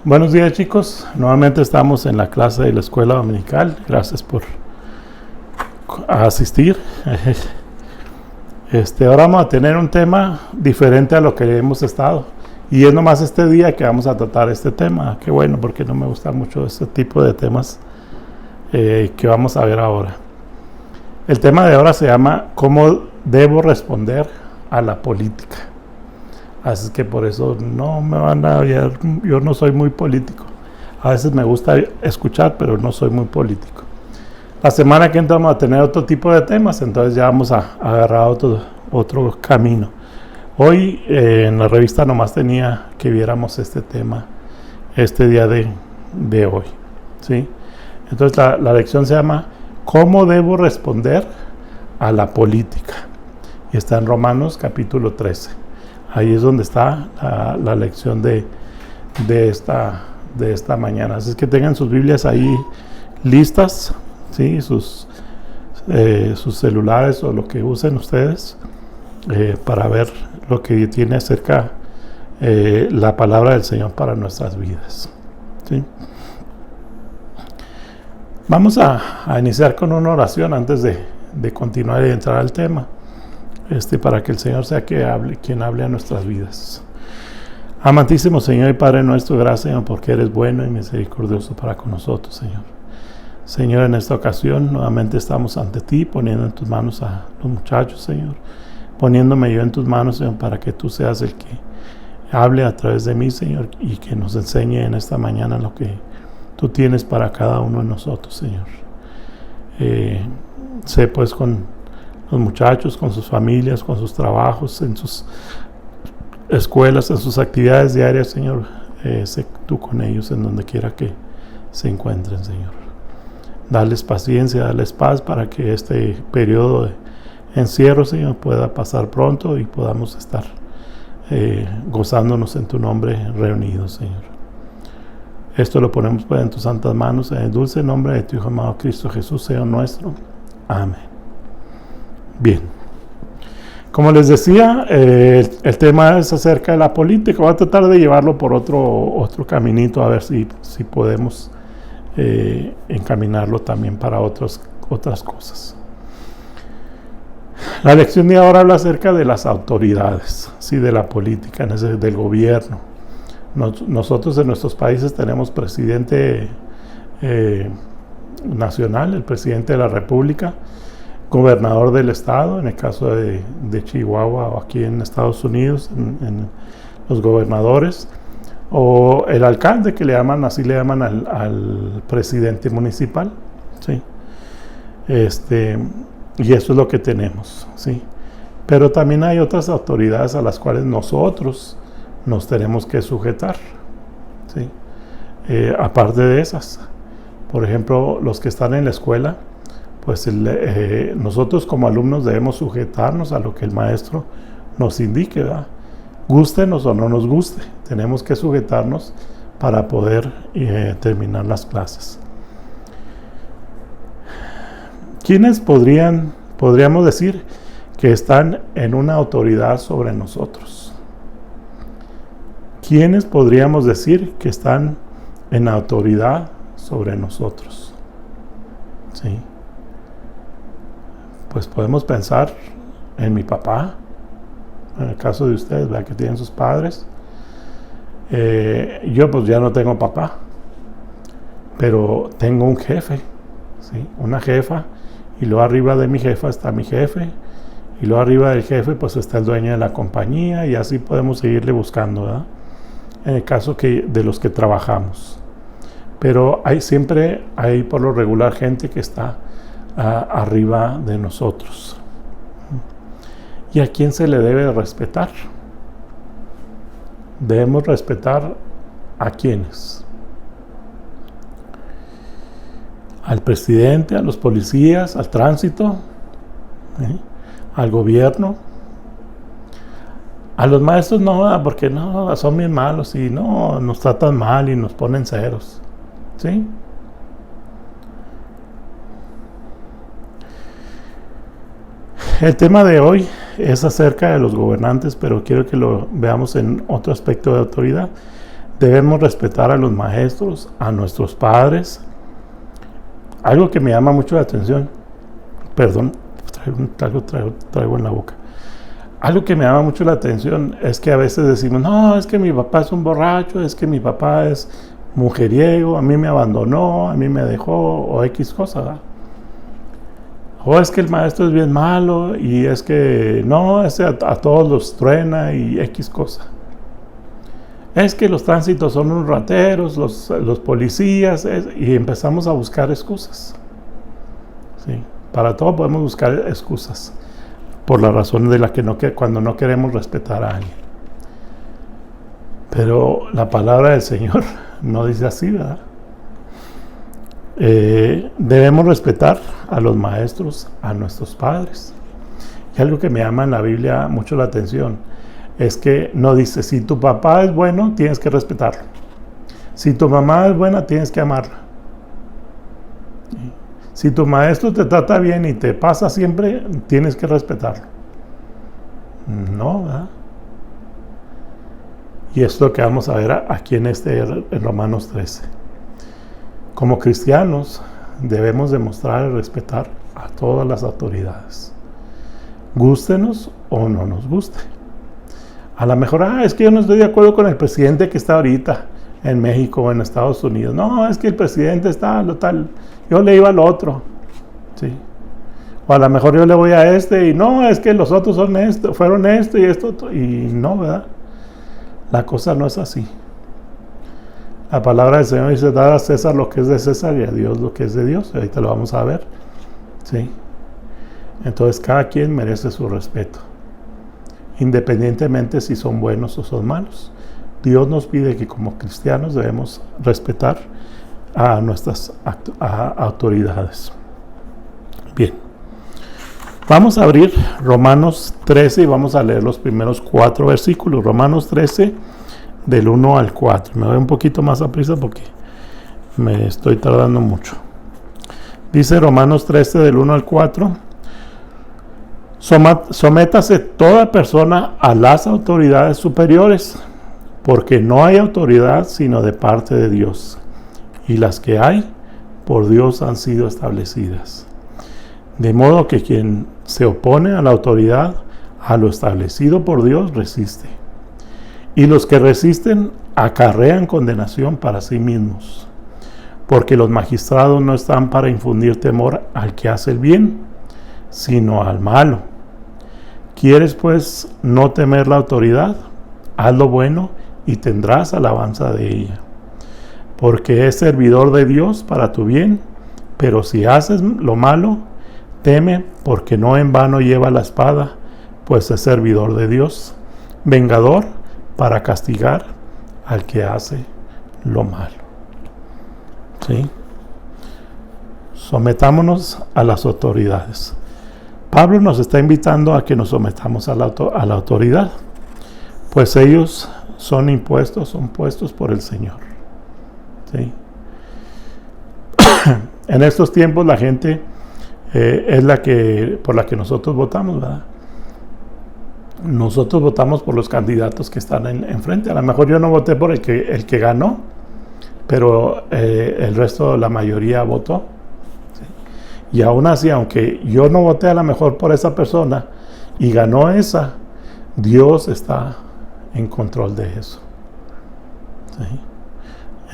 Buenos días, chicos. Nuevamente estamos en la clase de la escuela dominical. Gracias por asistir. Ahora vamos a tener un tema diferente a lo que hemos estado. Y es nomás este día que vamos a tratar este tema. Qué bueno, porque no me gusta mucho este tipo de temas que vamos a ver ahora. El tema de ahora se llama ¿Cómo debo responder a la política? Así que por eso no me van a ver, yo no soy muy político. A veces me gusta escuchar, pero no soy muy político. La semana que entra vamos a tener otro tipo de temas, entonces ya vamos a agarrar otro camino. Hoy en la revista nomás tenía que viéramos este tema, este día de hoy, ¿sí? Entonces la lección se llama ¿Cómo debo responder a la política? Y está en Romanos capítulo 13. Ahí es donde está la lección de esta mañana. Así es que tengan sus Biblias ahí listas, ¿sí? Sus celulares o lo que usen ustedes para ver lo que tiene acerca la palabra del Señor para nuestras vidas, ¿sí? Vamos a iniciar con una oración antes de continuar y entrar al tema. Para que el Señor sea quien hable a nuestras vidas. Amantísimo Señor y Padre nuestro, gracias, Señor, porque eres bueno y misericordioso para con nosotros, Señor. Señor, en esta ocasión nuevamente estamos ante ti, poniendo en tus manos a los muchachos, Señor, poniéndome yo en tus manos, Señor, para que tú seas el que hable a través de mí, Señor, y que nos enseñe en esta mañana lo que tú tienes para cada uno de nosotros, Señor. Sé pues con los muchachos, con sus familias, con sus trabajos, en sus escuelas, en sus actividades diarias, Señor. Sé tú con ellos en donde quiera que se encuentren, Señor. Dales paciencia, dales paz para que este periodo de encierro, Señor, pueda pasar pronto y podamos estar gozándonos en tu nombre reunidos, Señor. Esto lo ponemos pues en tus santas manos, en el dulce nombre de tu Hijo amado Cristo Jesús, Señor nuestro. Amén. Bien, como les decía, el tema es acerca de la política. Voy a tratar de llevarlo por otro caminito, a ver si podemos encaminarlo también para otras cosas. La lección de ahora habla acerca de las autoridades, ¿sí? De la política, del gobierno. Nosotros en nuestros países tenemos presidente nacional, el presidente de la República, gobernador del estado, en el caso de Chihuahua o aquí en Estados Unidos, en los gobernadores, o el alcalde, que así le llaman al presidente municipal, ¿sí? Y eso es lo que tenemos, ¿sí? Pero también hay otras autoridades a las cuales nosotros nos tenemos que sujetar, ¿sí? Aparte de esas, por ejemplo, los que están en la escuela, pues nosotros como alumnos debemos sujetarnos a lo que el maestro nos indique, ¿verdad? Gústenos o no nos guste, tenemos que sujetarnos para poder terminar las clases. ¿Quiénes podríamos decir que están en una autoridad sobre nosotros? ¿Quiénes podríamos decir que están en autoridad sobre nosotros? ¿Sí? Pues podemos pensar en mi papá, en el caso de ustedes, ¿verdad? Que tienen sus padres. Yo pues ya no tengo papá, pero tengo un jefe, ¿sí? Una jefa, y luego arriba de mi jefa está mi jefe, y luego arriba del jefe pues está el dueño de la compañía, y así podemos seguirle buscando, ¿verdad? En el caso de los que trabajamos. Pero siempre hay por lo regular gente que está arriba de nosotros. ¿Y a quién se le debe respetar? Debemos respetar ¿a quiénes? Al presidente, a los policías, al tránsito, al gobierno. A los maestros no, porque no, son bien malos y no, nos tratan mal y nos ponen ceros, ¿sí? El tema de hoy es acerca de los gobernantes, pero quiero que lo veamos en otro aspecto de autoridad. Debemos respetar a los maestros, a nuestros padres. Algo que me llama mucho la atención, perdón, traigo en la boca. Algo que me llama mucho la atención es que a veces decimos, no, es que mi papá es un borracho, es que mi papá es mujeriego, a mí me abandonó, a mí me dejó, o X cosa, ¿verdad? O es que el maestro es bien malo, y es que no, a todos los truena y X cosa. Es que los tránsitos son unos rateros, los policías, y empezamos a buscar excusas. ¿Sí? Para todo podemos buscar excusas, por la razón de la que cuando no queremos respetar a alguien. Pero la palabra del Señor no dice así, ¿verdad? Debemos respetar a los maestros, a nuestros padres. Y algo que me llama en la Biblia mucho la atención es que no dice, si tu papá es bueno, tienes que respetarlo. Si tu mamá es buena, tienes que amarla. Si tu maestro te trata bien y te pasa siempre, tienes que respetarlo. No, ¿verdad? Y esto es lo que vamos a ver aquí en Romanos 13. Como cristianos, debemos demostrar y respetar a todas las autoridades. Gústenos o no nos guste. A lo mejor, es que yo no estoy de acuerdo con el presidente que está ahorita en México o en Estados Unidos. No, es que el presidente está lo tal. Yo le iba al otro. ¿Sí? O a lo mejor yo le voy a este y no, es que los otros fueron esto y esto. Y no, ¿verdad? La cosa no es así. La palabra del Señor dice, dar a César lo que es de César y a Dios lo que es de Dios. Y ahorita lo vamos a ver. ¿Sí? Entonces cada quien merece su respeto, independientemente si son buenos o son malos. Dios nos pide que como cristianos debemos respetar a nuestras autoridades. Bien, vamos a abrir Romanos 13 y vamos a leer los primeros 4 versículos. Romanos 13 del 1 al 4. Me voy un poquito más a prisa porque me estoy tardando mucho. Dice Romanos 13 del 1 al 4. Sométase toda persona a las autoridades superiores, porque no hay autoridad sino de parte de Dios, y las que hay, por Dios han sido establecidas. De modo que quien se opone a la autoridad, a lo establecido por Dios, resiste. Y los que resisten acarrean condenación para sí mismos, porque los magistrados no están para infundir temor al que hace el bien, sino al malo. ¿Quieres pues no temer la autoridad? Haz lo bueno y tendrás alabanza de ella, porque es servidor de Dios para tu bien. Pero si haces lo malo, teme, porque no en vano lleva la espada, pues es servidor de Dios, vengador para castigar al que hace lo malo. ¿Sí? Sometámonos a las autoridades. Pablo nos está invitando a que nos sometamos a la autoridad, pues ellos son puestos por el Señor. ¿Sí? En estos tiempos la gente es por la que nosotros votamos, ¿verdad? Nosotros votamos por los candidatos que están enfrente. A lo mejor yo no voté por el que ganó, pero el resto, la mayoría votó. Y aún así, aunque yo no voté a lo mejor por esa persona y ganó esa, Dios está en control de eso. ¿Sí?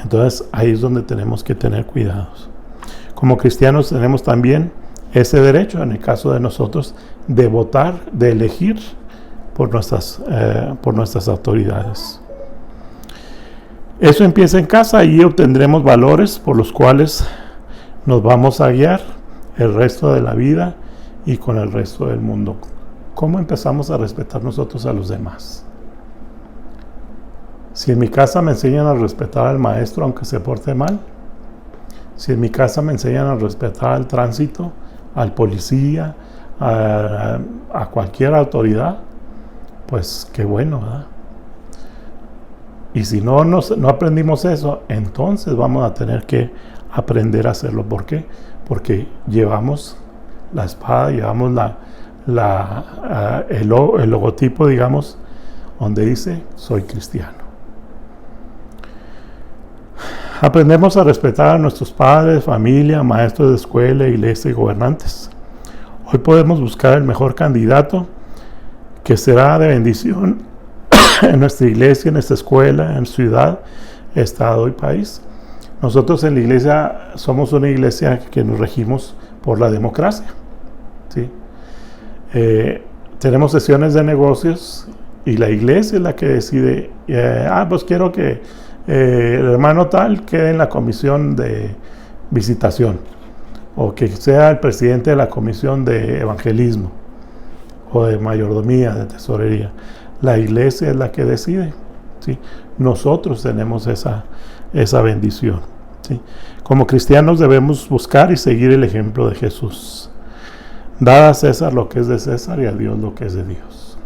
Entonces ahí es donde tenemos que tener cuidados. Como cristianos tenemos también ese derecho, en el caso de nosotros, de votar, de elegir por nuestras autoridades. Eso empieza en casa y obtendremos valores por los cuales nos vamos a guiar el resto de la vida y con el resto del mundo. ¿Cómo empezamos a respetar nosotros a los demás? Si en mi casa me enseñan a respetar al maestro aunque se porte mal, si en mi casa me enseñan a respetar al tránsito, al policía, a cualquier autoridad, pues qué bueno, ¿verdad? Y si no aprendimos eso, entonces vamos a tener que aprender a hacerlo. ¿Por qué? Porque llevamos la espada, llevamos el logotipo, digamos, donde dice, soy cristiano. Aprendemos a respetar a nuestros padres, familia, maestros de escuela, iglesia y gobernantes. Hoy podemos buscar el mejor candidato que será de bendición en nuestra iglesia, en nuestra escuela, en ciudad, estado y país. Nosotros en la iglesia somos una iglesia que nos regimos por la democracia, ¿sí? Tenemos sesiones de negocios y la iglesia es la que decide, pues quiero que el hermano tal quede en la comisión de visitación, o que sea el presidente de la comisión de evangelismo, o de mayordomía, de tesorería. La iglesia es la que decide, ¿sí? Nosotros tenemos esa bendición, ¿sí? Como cristianos debemos buscar y seguir el ejemplo de Jesús. Dar a César lo que es de César y a Dios lo que es de Dios,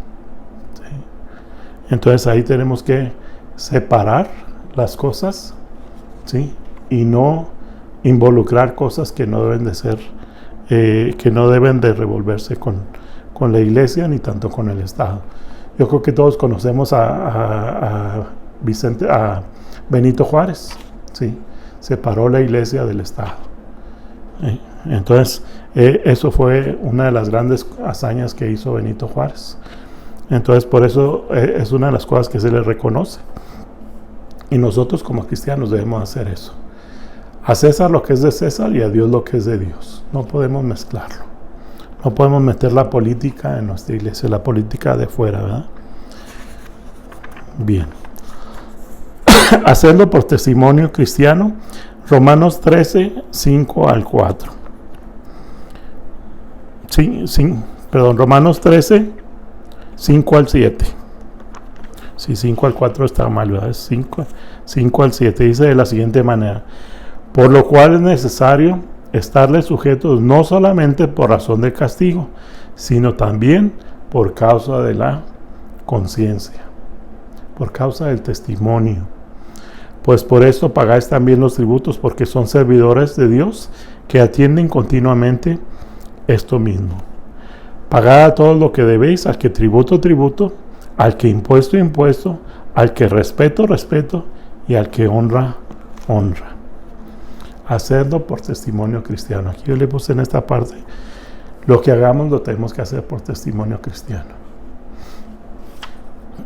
¿sí? Entonces ahí tenemos que separar las cosas, ¿sí? Y no involucrar cosas que no deben de ser, que no deben de revolverse con la iglesia ni tanto con el Estado. Yo creo que todos conocemos a Benito Juárez, ¿sí? Separó la iglesia del Estado, ¿sí? Entonces eso fue una de las grandes hazañas que hizo Benito Juárez. Entonces por eso es una de las cosas que se le reconoce. Y nosotros como cristianos debemos hacer eso. A César lo que es de César y a Dios lo que es de Dios. No podemos mezclarlo. No podemos meter la política en nuestra iglesia, la política de fuera, ¿verdad? Bien. Hacerlo por testimonio cristiano. Romanos 13, 5 al 4. Romanos 13, 5 al 7. Si 5 al 4 está mal, ¿verdad? Es 5 al 7. Dice de la siguiente manera: por lo cual es necesario estarles sujetos no solamente por razón del castigo, sino también por causa de la conciencia, por causa del testimonio. Pues por esto pagáis también los tributos, porque son servidores de Dios que atienden continuamente esto mismo. Pagad a todo lo que debéis, al que tributo, tributo, al que impuesto, impuesto, al que respeto, respeto, y al que honra, honra. Hacerlo por testimonio cristiano. Aquí yo le puse en esta parte: lo que hagamos lo tenemos que hacer por testimonio cristiano.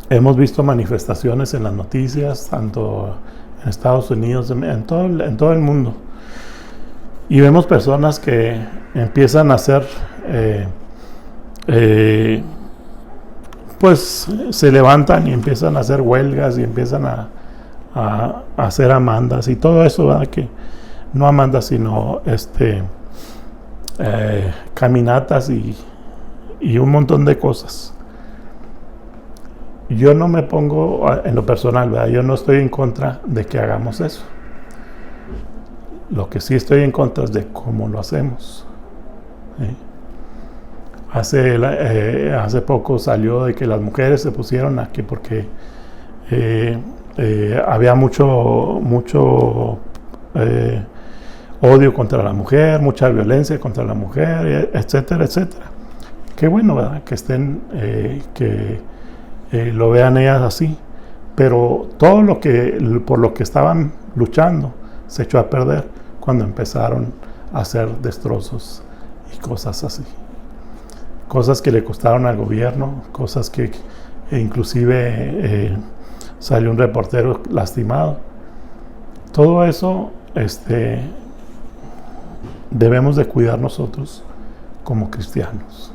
Hemos visto manifestaciones en las noticias, tanto en Estados Unidos, en todo el mundo, y vemos personas que empiezan a hacer pues se levantan y empiezan a hacer huelgas y empiezan a hacer amandas y todo eso, ¿verdad? Que no amandas, sino caminatas y un montón de cosas. Yo no me pongo en lo personal, ¿verdad? Yo no estoy en contra de que hagamos eso. Lo que sí estoy en contra es de cómo lo hacemos, ¿sí? Hace poco salió de que las mujeres se pusieron aquí porque había mucho odio contra la mujer, mucha violencia contra la mujer, etcétera, etcétera. Qué bueno, ¿verdad? Que estén, lo vean ellas así, pero todo por lo que estaban luchando se echó a perder cuando empezaron a hacer destrozos y cosas así. Cosas que le costaron al gobierno, cosas que inclusive salió un reportero lastimado. Todo eso debemos de cuidar nosotros como cristianos.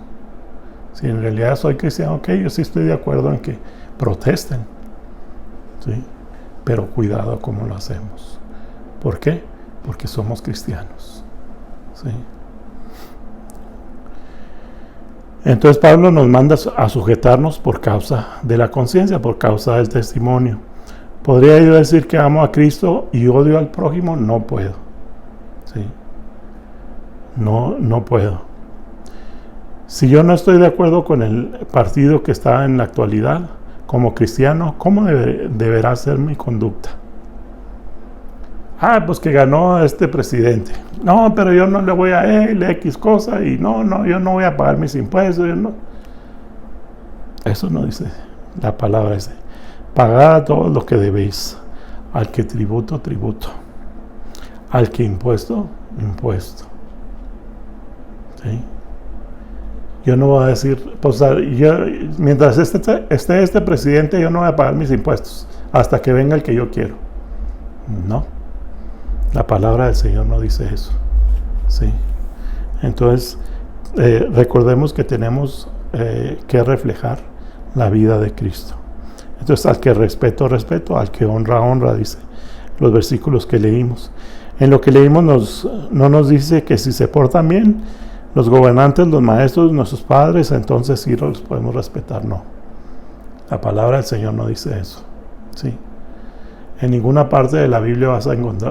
Si en realidad soy cristiano, ok, yo sí estoy de acuerdo en que protesten, ¿sí? Pero cuidado cómo lo hacemos. ¿Por qué? Porque somos cristianos, ¿sí? Entonces Pablo nos manda a sujetarnos por causa de la conciencia, por causa del testimonio. ¿Podría yo decir que amo a Cristo y odio al prójimo? No puedo, ¿sí? No puedo. Si yo no estoy de acuerdo con el partido que está en la actualidad, como cristiano, ¿cómo deberá ser mi conducta? Pues que ganó este presidente. No, pero yo no le voy a él, X cosa, y no, yo no voy a pagar mis impuestos. Eso no dice la palabra. Pagad a todos lo que debéis, al que tributo, tributo. al que impuesto. ¿Sí? Yo no voy a decir, pues mientras esté este presidente, yo no voy a pagar mis impuestos hasta que venga el que yo quiero. No, la palabra del Señor no dice eso. ¿Sí? Entonces, recordemos que tenemos que reflejar la vida de Cristo. Entonces, al que respeto, al que honra, dice los versículos que leímos. En lo que leímos no nos dice que si se portan bien, los gobernantes, los maestros, nuestros padres, entonces sí los podemos respetar. No. La palabra del Señor no dice eso. ¿Sí? En ninguna parte de la Biblia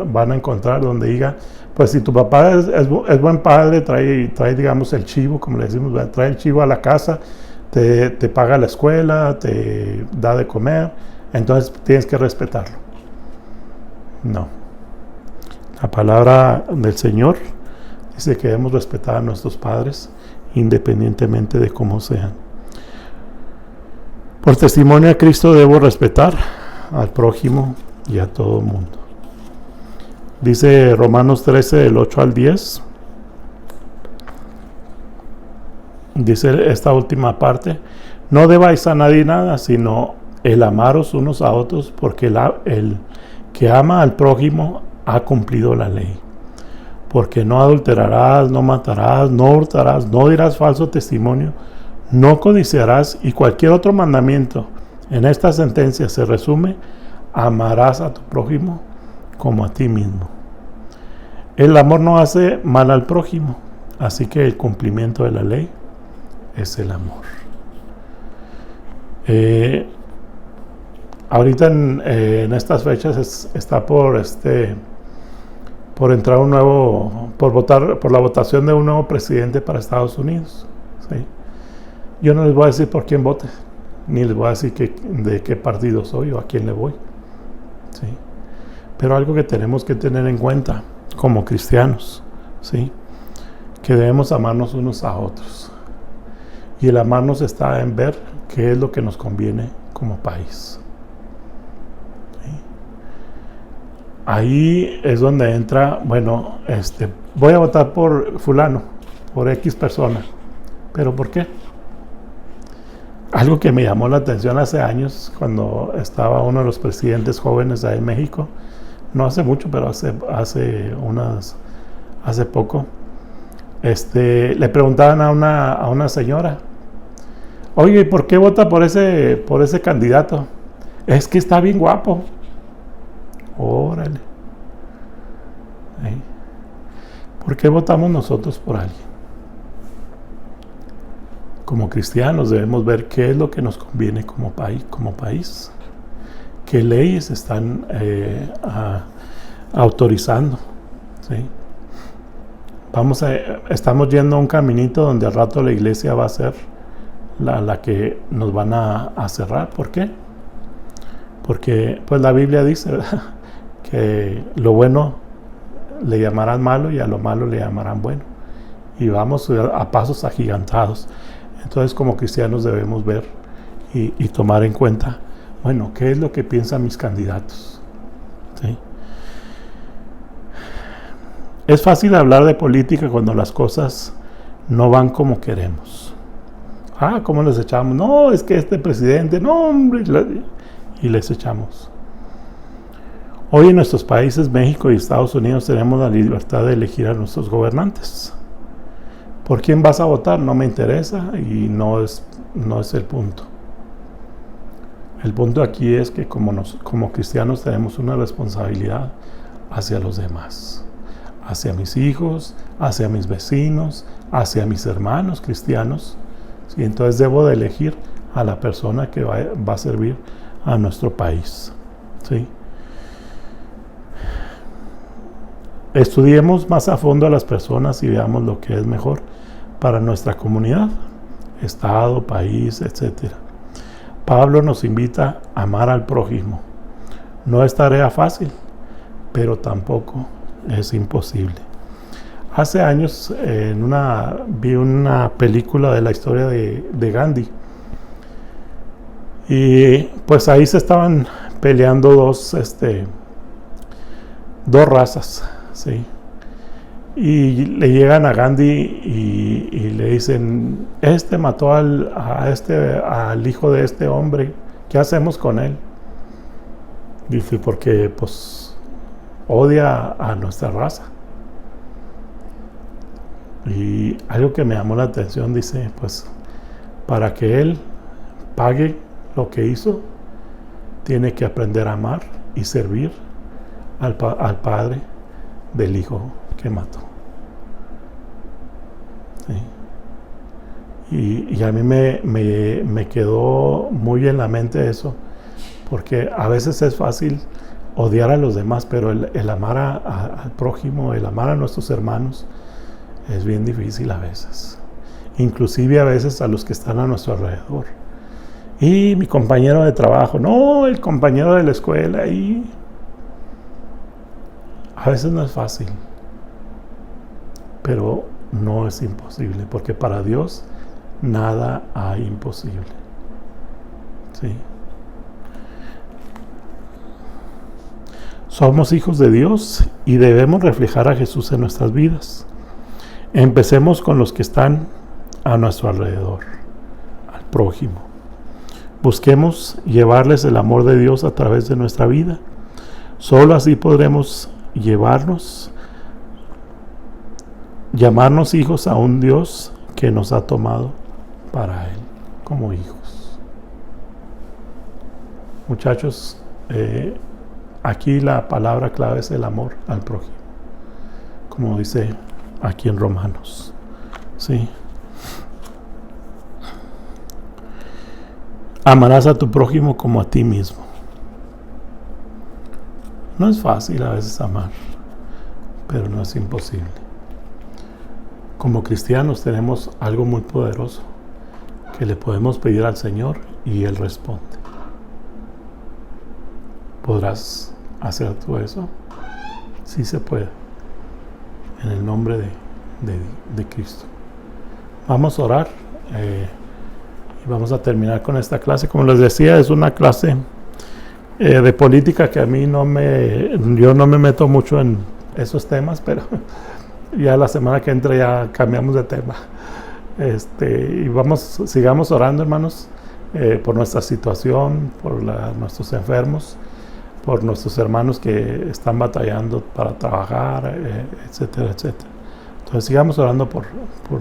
van a encontrar donde diga, pues si tu papá es buen padre, trae digamos el chivo, como le decimos, trae el chivo a la casa, te paga la escuela, te da de comer, entonces tienes que respetarlo. No. La palabra del Señor dice que debemos respetar a nuestros padres independientemente de cómo sean. Por testimonio a Cristo debo respetar al prójimo y a todo el mundo. Dice Romanos 13, del 8 al 10. Dice esta última parte: no debáis a nadie nada, sino el amaros unos a otros, porque el que ama al prójimo ha cumplido la ley. Porque no adulterarás, no matarás, no hurtarás, no dirás falso testimonio, no codiciarás, y cualquier otro mandamiento. En esta sentencia se resume: amarás a tu prójimo como a ti mismo. El amor no hace mal al prójimo, así que el cumplimiento de la ley es el amor. Ahorita en estas fechas está por entrar por la votación de un nuevo presidente para Estados Unidos. ¿Sí? Yo no les voy a decir por quién vote, ni les voy a decir de qué partido soy o a quién le voy. ¿Sí? Pero algo que tenemos que tener en cuenta como cristianos, ¿sí? Que debemos amarnos unos a otros. Y el amarnos está en ver qué es lo que nos conviene como país. ¿Sí? Ahí es donde entra, bueno, voy a votar por fulano, por X persona. ¿Pero por qué? Algo que me llamó la atención hace años, cuando estaba uno de los presidentes jóvenes ahí en México, no hace mucho, pero hace poco, le preguntaban a una señora: oye, ¿por qué vota por ese candidato? Es que está bien guapo. Órale. ¿Sí? ¿Por qué votamos nosotros por alguien? Como cristianos debemos ver qué es lo que nos conviene como país. ¿Qué leyes están autorizando? ¿Sí? Estamos yendo a un caminito donde al rato la iglesia va a ser la que nos van a cerrar. ¿Por qué? Porque pues la Biblia dice, ¿verdad?, que lo bueno le llamarán malo y a lo malo le llamarán bueno. Y vamos a pasos agigantados. Entonces, como cristianos debemos ver y tomar en cuenta, bueno, ¿qué es lo que piensan mis candidatos? ¿Sí? Es fácil hablar de política cuando las cosas no van como queremos. ¿Cómo les echamos? No, es que este presidente, no, hombre, y les echamos. Hoy en nuestros países, México y Estados Unidos, tenemos la libertad de elegir a nuestros gobernantes. ¿Por quién vas a votar? No me interesa y no es el punto. El punto aquí es que como cristianos tenemos una responsabilidad hacia los demás, hacia mis hijos, hacia mis vecinos, hacia mis hermanos cristianos. ¿Sí? Entonces debo de elegir a la persona que va a servir a nuestro país. ¿Sí? Estudiemos más a fondo a las personas y veamos lo que es mejor para nuestra comunidad, estado, país, etc. Pablo nos invita a amar al prójimo. No es tarea fácil, pero tampoco es imposible. Hace años vi una película de la historia de Gandhi, y pues ahí se estaban peleando dos razas, ¿sí? Y le llegan a Gandhi y le dicen, mató al hijo de este hombre, ¿qué hacemos con él? Dice, porque pues odia a nuestra raza. Y algo que me llamó la atención, dice, pues para que él pague lo que hizo, tiene que aprender a amar y servir al padre del hijo que mató. ¿Sí? Y a mí me quedó muy en la mente eso, porque a veces es fácil odiar a los demás, pero el amar al prójimo, el amar a nuestros hermanos, es bien difícil a veces. Inclusive a veces a los que están a nuestro alrededor. Y mi compañero de trabajo, no, el compañero de la escuela, y a veces no es fácil, pero no es imposible, porque para Dios nada hay imposible. ¿Sí? Somos hijos de Dios y debemos reflejar a Jesús en nuestras vidas. Empecemos con los que están a nuestro alrededor, al prójimo. Busquemos llevarles el amor de Dios a través de nuestra vida. Solo así podremos llamarnos hijos a un Dios que nos ha tomado para Él como hijos. Muchachos, aquí la palabra clave es el amor al prójimo, como dice aquí en Romanos. ¿Sí? Amarás a tu prójimo como a ti mismo. No es fácil a veces amar, pero no es imposible. Como cristianos tenemos algo muy poderoso que le podemos pedir al Señor y Él responde. ¿Podrás hacer tú eso? Sí se puede. En el nombre de Cristo. Vamos a orar y vamos a terminar con esta clase. Como les decía, es una clase de política que a mí yo no me meto mucho en esos temas, pero ya la semana que entra ya cambiamos de tema. Y sigamos orando, hermanos, por nuestra situación, por nuestros enfermos, por nuestros hermanos que están batallando para trabajar, etcétera, etcétera. Entonces sigamos orando por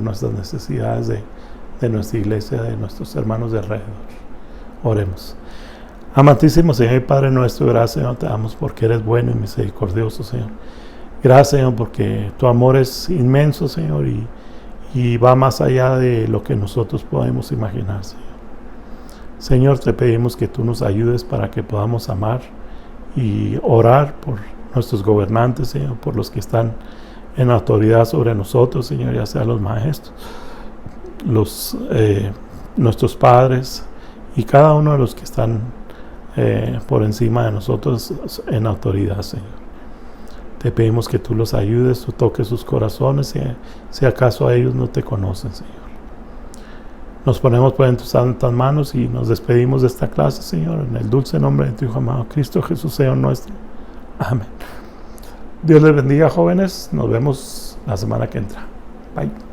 nuestras necesidades de nuestra iglesia, de nuestros hermanos de alrededor. Oremos. Amantísimo Señor y Padre nuestro, gracias, Señor, te damos porque eres bueno y misericordioso, Señor. Gracias, Señor, porque tu amor es inmenso, Señor, y va más allá de lo que nosotros podemos imaginar, Señor. Señor, te pedimos que tú nos ayudes para que podamos amar y orar por nuestros gobernantes, Señor, por los que están en autoridad sobre nosotros, Señor, ya sean los maestros, nuestros padres y cada uno de los que están por encima de nosotros en autoridad, Señor. Te pedimos que tú los ayudes, tú toques sus corazones, si acaso a ellos no te conocen, Señor. Nos ponemos pues en tus santas manos y nos despedimos de esta clase, Señor, en el dulce nombre de tu Hijo amado, Cristo Jesús, Señor nuestro. Amén. Dios les bendiga, jóvenes. Nos vemos la semana que entra. Bye.